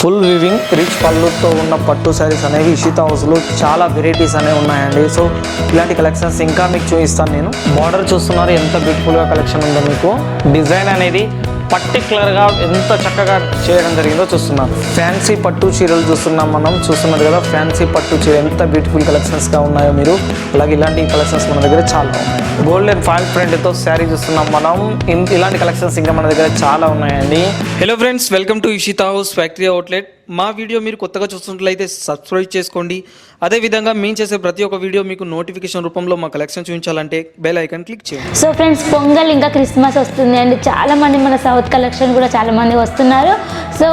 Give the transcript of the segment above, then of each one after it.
Full weaving rich పళ్ళుతో ఉన్న పట్టు శారీస్ అనేవి ఇషితా హౌస్లో చాలా వెరైటీస్ అనేవి ఉన్నాయండి. సో ఇలాంటి కలెక్షన్స్ ఇంకా మీకు చూపిస్తాను. నేను బార్డర్ చూస్తున్నారు ఎంత బ్యూటిఫుల్గా కలెక్షన్ ఉందో. మీకు డిజైన్ అనేది పర్టికులర్గా ఎంత చక్కగా చేయడం జరిగిందో చూస్తున్నాం. ఫ్యాన్సీ పట్టు చీరలు చూస్తున్నాం మనం. చూస్తున్నారు కదా ఫ్యాన్సీ పట్టు చీర ఎంత బ్యూటిఫుల్ కలెక్షన్స్గా ఉన్నాయో మీరు. అలాగే ఇలాంటి కలెక్షన్స్ మన దగ్గర చాలా ఉన్నాయి. గోల్డెన్ ఫాయిల్ ప్రింట్తో శారీ చూస్తున్నాం మనం. ఇలాంటి కలెక్షన్స్ ఇంకా మన దగ్గర చాలా ఉన్నాయండి. Hello friends, welcome to Ishita house factory outlet. మా వీడియో మీరు కొత్తగా చూస్తున్నట్లయితే సబ్స్క్రైబ్ చేసుకోండి. అదేవిధంగా మేము చేసే ప్రతి ఒక్క వీడియో మీకు నోటిఫికేషన్ రూపంలో మా కలెక్షన్ చూపించాలంటే బెల్ ఐకాన్ క్లిక్ చేయండి. సో ఫ్రెండ్స్, పొంగల్ ఇంకా క్రిస్మస్ వస్తుంది అండి. చాలామంది మన సౌత్ కలెక్షన్ కూడా చాలామంది వస్తున్నారు. సో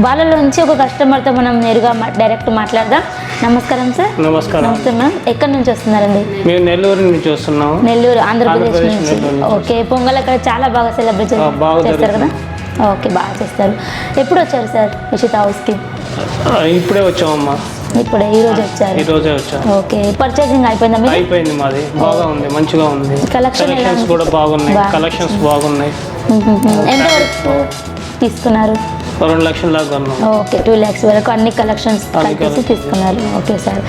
వాళ్ళలోంచి ఒక కస్టమర్తో మనం నేరుగా డైరెక్ట్ మాట్లాడదాం. నమస్కారం సార్. నమస్కారం. నమస్తే మ్యామ్. ఎక్కడి నుంచి వస్తున్నారండి? మేము నెల్లూరు నుంచి వస్తున్నాం. నెల్లూరు, ఆంధ్రప్రదేశ్ నుంచి. ఓకే, పొంగల్ అక్కడ చాలా బాగా సెలబ్రేట్ చేస్తారు కదా? ఓకే, బాగా చేస్తారు. ఎప్పుడు వచ్చారు సార్ ఇషితా హౌస్కి? ఇప్పుడే వచ్చామమ్మా. ఇప్పుడే ఈరోజు వచ్చారు? ఈరోజే వచ్చాం. ఓకే, పర్చేసింగ్ అయిపోయిందా మీరు? అయిపోయింది మాది. బాగా ఉంది, మంచిగా ఉంది. కలెక్షన్స్ కూడా బాగున్నాయి. కలెక్షన్స్ బాగున్నాయి. ఎంతవరకు తీసుకున్నారు? 2 లక్షల దాకా కొన్నాం. ఓకే, 2 lakhs వరకు అన్ని కలెక్షన్స్ కలిసి తీసుకున్నారు. ఓకే సార్,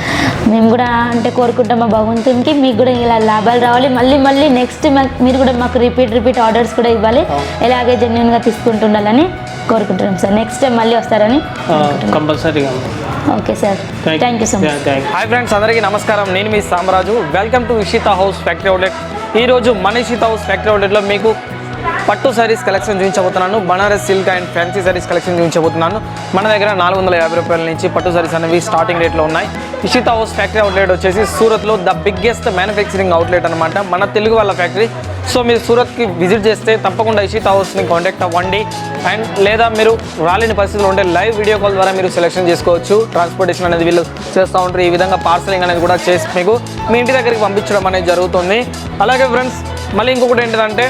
మేము కూడా అంటే కోరుకుంటాం మా భగవంతునికి మీకు కూడా ఇలా లాభాలు రావాలి. మళ్ళీ నెక్స్ట్ మీరు కూడా మాకు రిపీట్ ఆర్డర్స్ కూడా ఇవ్వాలి. ఇలాగే జెన్యున్గా తీసుకుంటుండాలని కోరుకుంటున్నాం సార్. నెక్స్ట్ టైం మళ్ళీ వస్తారని కంపల్సరీగా. Okay sir, thank you so much. Hi friends, అందరికీ నమస్కారం. నేను మీ Samaraju. Welcome to Ishita house factory outlet. ఈరోజు మన ఇషితా హౌస్ ఫ్యాక్టరీ అవుట్లెట్లో మీకు పట్టు శారీస్ కలెక్షన్ చూపించబోతున్నాను. Banaras silk and fancy saris collection చూపించబోతున్నాను. మన దగ్గర 450 రూపాయల నుంచి పట్టు శారీస్ అనేవి స్టార్టింగ్ రేట్లో ఉన్నాయి. ఇషితా హౌస్ ఫ్యాక్టరీ అవుట్లెట్ వచ్చేసి సూరత్లో ద బిగ్గెస్ట్ మ్యానుఫ్యాక్చరింగ్ అవుట్లెట్ అనమాట, మన తెలుగు వాళ్ళ ఫ్యాక్టరీ. సో మీరు సూరత్కి విజిట్ చేస్తే తప్పకుండా ఇషితా హౌస్ని కాంటాక్ట్ అవ్వండి. అండ్ లేదా మీరు రాలేని పరిస్థితులు ఉంటే లైవ్ వీడియో కాల్ ద్వారా మీరు సెలెక్షన్ చేసుకోవచ్చు. ట్రాన్స్పోర్టేషన్ అనేది వీళ్ళు చేస్తూ ఉంటారు. ఈ విధంగా పార్సలింగ్ అనేది కూడా చేసి మీకు మీ ఇంటి దగ్గరికి పంపించడం అనేది జరుగుతుంది. అలాగే ఫ్రెండ్స్, మళ్ళీ ఇంకొకటి ఏంటంటే,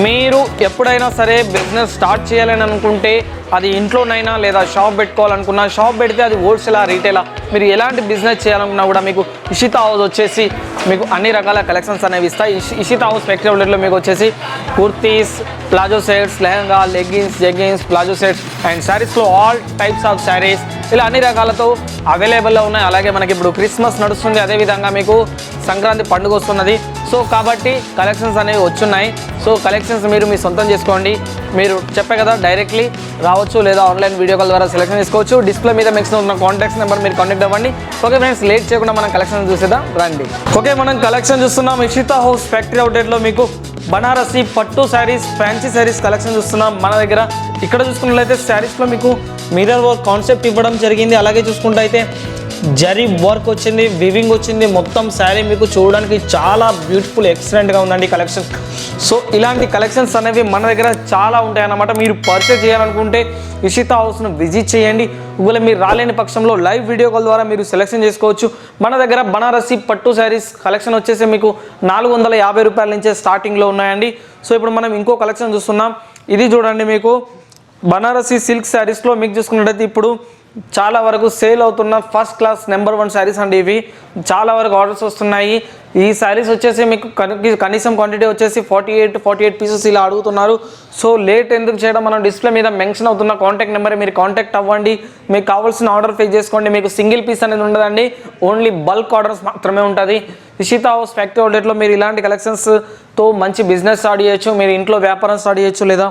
మీరు ఎప్పుడైనా సరే బిజినెస్ స్టార్ట్ చేయాలని అనుకుంటే అది ఇంట్లోనైనా లేదా షాప్ పెట్టుకోవాలనుకున్నా, షాప్ పెడితే అది హోల్సేలా రీటైలా, మీరు ఎలాంటి బిజినెస్ చేయాలనుకున్నా కూడా మీకు ఇషితా హౌస్ వచ్చేసి మీకు అన్ని రకాల కలెక్షన్స్ అనేవి ఇస్తాయి. ఇషితా హౌస్ ఫ్యాక్టరీ అవుట్లెట్లో మీకు వచ్చేసి kurtis, palazzo sets, lehenga, leggings, jeggings, palazzo sets and శారీస్లో ఆల్ టైప్స్ ఆఫ్ శారీస్ ఇలా అన్ని రకాలతో అవైలబుల్లో ఉన్నాయి. అలాగే మనకి ఇప్పుడు క్రిస్మస్ నడుస్తుంది, అదేవిధంగా మీకు సంక్రాంతి పండుగ వస్తున్నది. సో కాబట్టి కలెక్షన్స్ అనేవి వచ్చున్నాయి. సో కలెక్షన్స్ మీరు మీ సొంతం చేసుకోండి. మీరు చెప్పే కదా డైరెక్ట్లీ రావచ్చు లేదా ఆన్లైన్ వీడియో కాల్ ద్వారా సెలెక్షన్ చేసుకోవచ్చు. డిస్ప్లే మీద మెన్షన్ ఉన్న కాంటాక్ట్స్ నెంబర్ మీరు కాంటాక్ట్ అవ్వండి. ఓకే ఫ్రెండ్స్, లేట్ చేయకుండా మనం కలెక్షన్ చూసేద్దాం రండి. ఓకే, మనం కలెక్షన్ చూస్తున్నాం. ఇషితా హౌస్ ఫ్యాక్టరీ అవుట్లెట్లో మీకు బనారసి పట్టు శారీస్, ఫ్యాన్సీ శారీస్ కలెక్షన్ చూస్తున్నాం మన దగ్గర. ఇక్కడ చూసుకున్నట్లయితే శారీస్లో మీకు మిర్రర్ వర్క్ కాన్సెప్ట్ ఇవ్వడం జరిగింది. అలాగే చూసుకుంటే అయితే జరీ వర్క్ వచ్చింది, వివింగ్ వచ్చింది. మొత్తం శారీ మీకు చూడడానికి చాలా బ్యూటిఫుల్ ఎక్సలెంట్గా ఉందండి కలెక్షన్. సో ఇలాంటి కలెక్షన్స్ అనేవి మన దగ్గర చాలా ఉంటాయి అన్నమాట. మీరు పర్చేజ్ చేయాలనుకుంటే ఇషితా హౌస్ను విజిట్ చేయండి. ఒకవేళ మీరు రాలేని పక్షంలో లైవ్ వీడియో కాల్ ద్వారా మీరు సెలెక్షన్ చేసుకోవచ్చు. మన దగ్గర బనారసి పట్టు శారీస్ కలెక్షన్ వచ్చేసి మీకు 450 రూపాయల నుంచే స్టార్టింగ్లో ఉన్నాయండి. సో ఇప్పుడు మనం ఇంకో కలెక్షన్ చూస్తున్నాం. ఇది చూడండి, మీకు బనారసి సిల్క్ శారీస్లో మీకు చూసుకున్నట్టయితే ఇప్పుడు చాలా వరకు సేల్ అవుతున్న ఫస్ట్ క్లాస్ నెంబర్ 1 శారీస్ అండి. ఇవి చాలా వరకు ఆర్డర్స్ వస్తున్నాయి. ఈ శారీస్ వచ్చేసి మీకు కనీసం క్వాంటిటీ వచ్చేసి 48 పీసెస్ ఇలా అడుగుతున్నారు. సో లేట్ ఎందుకు చేయడం, మనం డిస్ప్లే మీద మెన్షన్ అవుతున్న కాంటాక్ట్ నెంబర్ మీరు కాంటాక్ట్ అవ్వండి. మీకు కావాల్సిన ఆర్డర్ ఫేస్ చేసుకోండి. మీకు సింగిల్ పీస్ అనేది ఉండదండి, ఓన్లీ బల్క్ ఆర్డర్స్ మాత్రమే ఉంటుంది. ఇషితా హౌస్ ఫ్యాక్టరీ అవుట్లెట్లో మీరు ఇలాంటి కలెక్షన్స్తో మంచి బిజినెస్ స్టార్ట్ చేయొచ్చు. మీరు ఇంట్లో వ్యాపారం స్టార్ట్ చేయొచ్చు, లేదా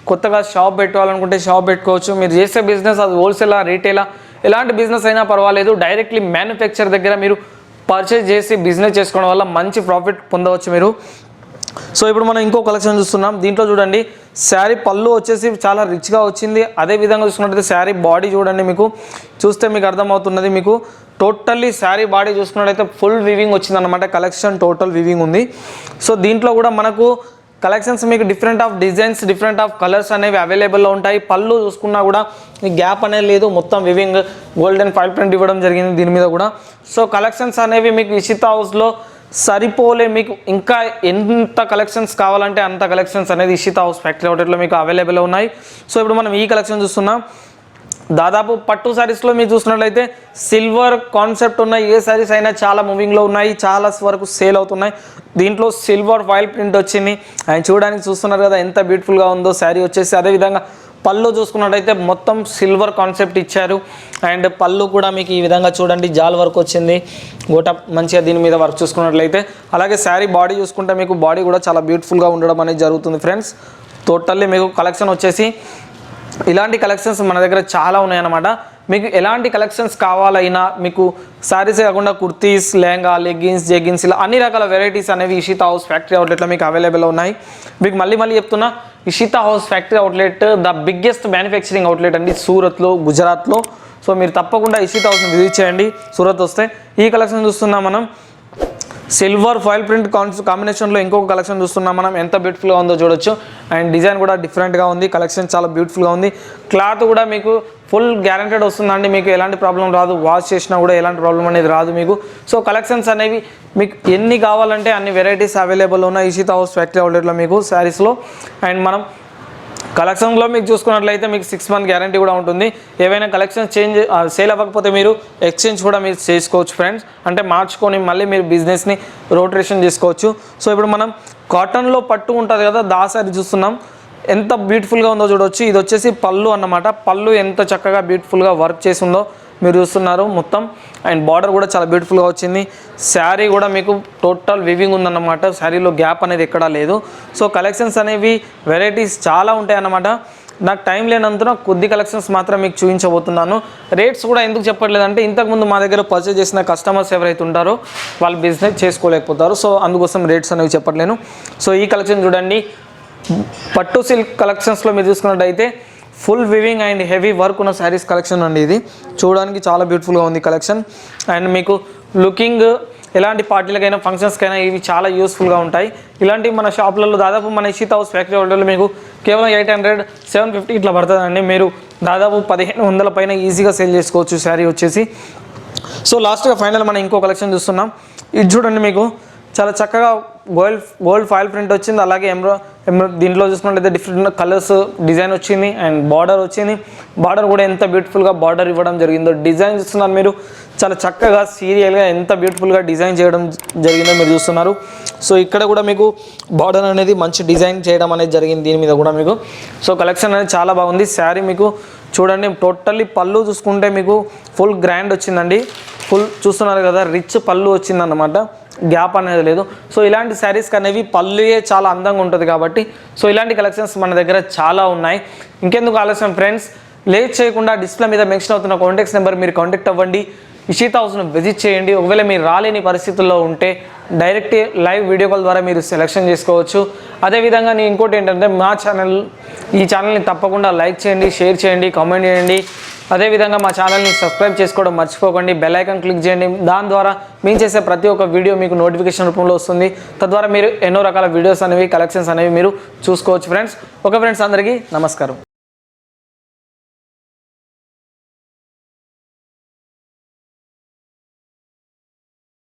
కొత్తగా షాప్ పెట్టుకోవాలనుకుంటే షాప్ పెట్టుకోవచ్చు. మీరు చేసే బిజినెస్ అది హోల్సేలా రీటైలా ఎలాంటి బిజినెస్ అయినా పర్వాలేదు. డైరెక్ట్లీ మ్యానుఫ్యాక్చర్ దగ్గర మీరు పర్చేజ్ చేసి బిజినెస్ చేసుకోవడం వల్ల మంచి ప్రాఫిట్ పొందవచ్చు మీరు. సో ఇప్పుడు మనం ఇంకో కలెక్షన్ చూస్తున్నాం. దీంట్లో చూడండి, శారీ పళ్ళు వచ్చేసి చాలా రిచ్గా వచ్చింది. అదేవిధంగా చూసుకున్నట్లయితే శారీ బాడీ చూడండి, మీకు చూస్తే మీకు అర్థమవుతున్నది. మీకు టోటల్లీ శారీ బాడీ చూసుకున్నట్లయితే ఫుల్ వివింగ్ వచ్చిందన్నమాట. కలెక్షన్ టోటల్ వివింగ్ ఉంది. సో దీంట్లో కూడా మనకు కలెక్షన్స్ మీకు different of designs, different of colours అనేవి అవైలబుల్లో ఉంటాయి. పళ్ళు చూసుకున్నా కూడా ఈ గ్యాప్ అనేది లేదు, మొత్తం వివింగ్ గోల్డెన్ ఫైల్ ప్రింట్ ఇవ్వడం జరిగింది దీని మీద కూడా. సో కలెక్షన్స్ అనేవి మీకు ఇషితా హౌస్లో సరిపోలే. మీకు ఇంకా ఎంత కలెక్షన్స్ కావాలంటే అంత కలెక్షన్స్ అనేది ఇషితా హౌస్ ఫ్యాక్టరీ అవుట్లెట్లో మీకు అవైలబుల్లో ఉన్నాయి. సో ఇప్పుడు మనం ఈ కలెక్షన్ చూస్తున్నాం. దాదాపు పట్టు శారీస్లో మీరు చూసినట్లయితే సిల్వర్ కాన్సెప్ట్ ఉన్న ఏ శారీస్ అయినా చాలా మూవింగ్లో ఉన్నాయి, చాలా వరకు సేల్ అవుతున్నాయి. దీంట్లో సిల్వర్ ఫాయిల్ ప్రింట్ వచ్చింది. ఆయన చూడడానికి చూస్తున్నారు కదా ఎంత బ్యూటిఫుల్గా ఉందో శారీ వచ్చేసి. అదేవిధంగా పళ్ళు చూసుకున్నట్టయితే మొత్తం సిల్వర్ కాన్సెప్ట్ ఇచ్చారు. అండ్ పళ్ళు కూడా మీకు ఈ విధంగా చూడండి జాల్ వర్క్ వచ్చింది, గోట మంచిగా దీని మీద వర్క్ చూసుకున్నట్లయితే. అలాగే శారీ బాడీ చూసుకుంటే మీకు బాడీ కూడా చాలా బ్యూటిఫుల్గా ఉండడం అనేది జరుగుతుంది ఫ్రెండ్స్. టోటల్లీ మీకు కలెక్షన్ వచ్చేసి ఇలాంటి కలెక్షన్స్ మన దగ్గర చాలా ఉన్నాయన్నమాట. మీకు ఎలాంటి కలెక్షన్స్ కావాలైనా మీకు శారీసే కాకుండా కుర్తీస్, లెహంగా, లెగ్గిన్స్, జెగ్గిన్స్ ఇలా అన్ని రకాల వెరైటీస్ అనేవి ఇషితా హౌస్ ఫ్యాక్టరీ అవుట్లెట్లో మీకు అవైలబుల్ ఉన్నాయి. మీకు మళ్ళీ చెప్తున్నా, Ishita house factory outlet the biggest manufacturing outlet అండి సూరత్లో, గుజరాత్లో. సో మీరు తప్పకుండా ఇషితా హౌస్ని విజిట్ చేయండి సూరత్ వస్తే. ఈ కలెక్షన్ చూస్తున్నాం మనం, సిల్వర్ ఫాయిల్ ప్రింట్ కాంబినేషన్లో ఇంకొక కలెక్షన్ చూస్తున్నాం మనం. ఎంత బ్యూటిఫుల్గా ఉందో చూడొచ్చు. అండ్ డిజైన్ కూడా డిఫరెంట్గా ఉంది, కలెక్షన్ చాలా బ్యూటిఫుల్గా ఉంది. క్లాత్ కూడా మీకు ఫుల్ గ్యారంటెడ్ వస్తుందండి, మీకు ఎలాంటి ప్రాబ్లం రాదు, వాష్ చేసినా కూడా ఎలాంటి ప్రాబ్లం అనేది రాదు మీకు. సో కలెక్షన్స్ అనేవి మీకు ఎన్ని కావాలంటే అన్ని వెరైటీస్ అవైలబుల్ ఉన్నాయి ఇషితా హౌస్ ఫ్యాక్టరీ అవుట్లెట్లో మీకు శారీస్లో. అండ్ మనం కలెక్షన్లో మీకు చూసుకున్నట్లయితే మీకు 6 month గ్యారంటీ కూడా ఉంటుంది. ఏవైనా కలెక్షన్ సేల్ అవ్వకపోతే మీరు ఎక్స్చేంజ్ కూడా మీరు చేసుకోవచ్చు ఫ్రెండ్స్. అంటే మార్చుకొని మళ్ళీ మీరు బిజినెస్ని రోటేషన్ చేసుకోవచ్చు. సో ఇప్పుడు మనం కాటన్లో పట్టు ఉంటుంది కదా, దా సారీ చూస్తున్నాం. ఎంత బ్యూటిఫుల్గా ఉందో చూడవచ్చు. ఇది వచ్చేసి పళ్ళు అన్నమాట. పళ్ళు ఎంత చక్కగా బ్యూటిఫుల్గా వర్క్ చేసి ఉందో మీరు చూస్తున్నారు మొత్తం. అండ్ బార్డర్ కూడా చాలా బ్యూటిఫుల్గా వచ్చింది. శారీ కూడా మీకు టోటల్ వివింగ్ ఉందన్నమాట, శారీలో గ్యాప్ అనేది ఎక్కడా లేదు. సో కలెక్షన్స్ అనేవి వెరైటీస్ చాలా ఉంటాయి అన్నమాట. నాకు టైం లేనందున కొద్ది కలెక్షన్స్ మాత్రం మీకు చూపించబోతున్నాను. రేట్స్ కూడా ఎందుకు చెప్పట్లేదంటే, ఇంతకుముందు మా దగ్గర పర్చేజ్ చేసిన కస్టమర్స్ ఎవరైతే ఉంటారో వాళ్ళు బిజినెస్ చేసుకోలేకపోతారు. సో అందుకోసం రేట్స్ అనేవి చెప్పట్లేను. సో ఈ కలెక్షన్ చూడండి, పట్టు సిల్క్ కలెక్షన్స్లో మీరు చూసుకున్నట్టయితే full weaving and heavy work ఉన్న శారీస్ కలెక్షన్ అండి. ఇది చూడడానికి చాలా బ్యూటిఫుల్గా ఉంది కలెక్షన్. అండ్ మీకు లుకింగ్ ఎలాంటి పార్టీలకైనా, ఫంక్షన్స్కైనా ఇవి చాలా యూస్ఫుల్గా ఉంటాయి. ఇలాంటివి మన షాప్లలో దాదాపు మన ఇషితా హౌస్ ఫ్యాక్టరీ అవుట్లెట్లో మీకు కేవలం 800, 750 ఇట్లా పడుతుందండి. మీరు దాదాపు 1500 పైన ఈజీగా సేల్ చేసుకోవచ్చు శారీ వచ్చేసి. సో లాస్ట్గా ఫైనల్ మనం ఇంకో కలెక్షన్ చూస్తున్నాం. ఇది చూడండి, మీకు చాలా చక్కగా గోల్డ్ ఫాయిల్ ప్రింట్ వచ్చింది. అలాగే దీంట్లో చూసుకున్నట్లయితే డిఫరెంట్ కలర్స్ డిజైన్ వచ్చింది. అండ్ బార్డర్ వచ్చింది. బార్డర్ కూడా ఎంత బ్యూటిఫుల్గా బార్డర్ ఇవ్వడం జరిగిందో, డిజైన్ చూస్తున్నారు మీరు. చాలా చక్కగా సీరియల్గా ఎంత బ్యూటిఫుల్గా డిజైన్ చేయడం జరిగిందో మీరు చూస్తున్నారు. సో ఇక్కడ కూడా మీకు బార్డర్ అనేది మంచి డిజైన్ చేయడం అనేది జరిగింది దీని మీద కూడా మీకు. సో కలెక్షన్ అనేది చాలా బాగుంది. శారీ మీకు చూడండి, టోటల్లీ పళ్ళు చూసుకుంటే మీకు ఫుల్ గ్రాండ్ వచ్చిందండి. ఫుల్ చూస్తున్నారు కదా, రిచ్ పళ్ళు వచ్చిందన్నమాట, గ్యాప్ అనేది లేదు. సో ఇలాంటి శారీస్కి అనేవి పళ్ళుయే చాలా అందంగా ఉంటుంది కాబట్టి సో ఇలాంటి కలెక్షన్స్ మన దగ్గర చాలా ఉన్నాయి. ఇంకెందుకు ఆలస్యం ఫ్రెండ్స్, లేట్ చేయకుండా డిస్ప్లే మీద మెన్షన్ అవుతున్న కాంటాక్ట్స్ నెంబర్ మీరు కాంటాక్ట్ అవ్వండి, ఇషితా హౌస్ను విజిట్ చేయండి. ఒకవేళ మీరు రాలేని పరిస్థితుల్లో ఉంటే డైరెక్ట్ లైవ్ వీడియో కాల్ ద్వారా మీరు సెలెక్షన్ చేసుకోవచ్చు. అదేవిధంగా నేను ఇంకోటి ఏంటంటే, ఈ ఛానల్ని తప్పకుండా లైక్ చేయండి, షేర్ చేయండి, కామెంట్ చేయండి. అదేవిధంగా మా ఛానల్ని సబ్స్క్రైబ్ చేసుకోవడం మర్చిపోకండి. బెల్ ఐకాన్ క్లిక్ చేయండి. దాని ద్వారా మేము చేసే ప్రతి ఒక్క వీడియో మీకు నోటిఫికేషన్ రూపంలో వస్తుంది. తద్వారా మీరు ఎన్నో రకాల వీడియోస్ అనేవి, కలెక్షన్స్ అనేవి మీరు చూసుకోవచ్చు ఫ్రెండ్స్. ఓకే ఫ్రెండ్స్, అందరికీ నమస్కారం.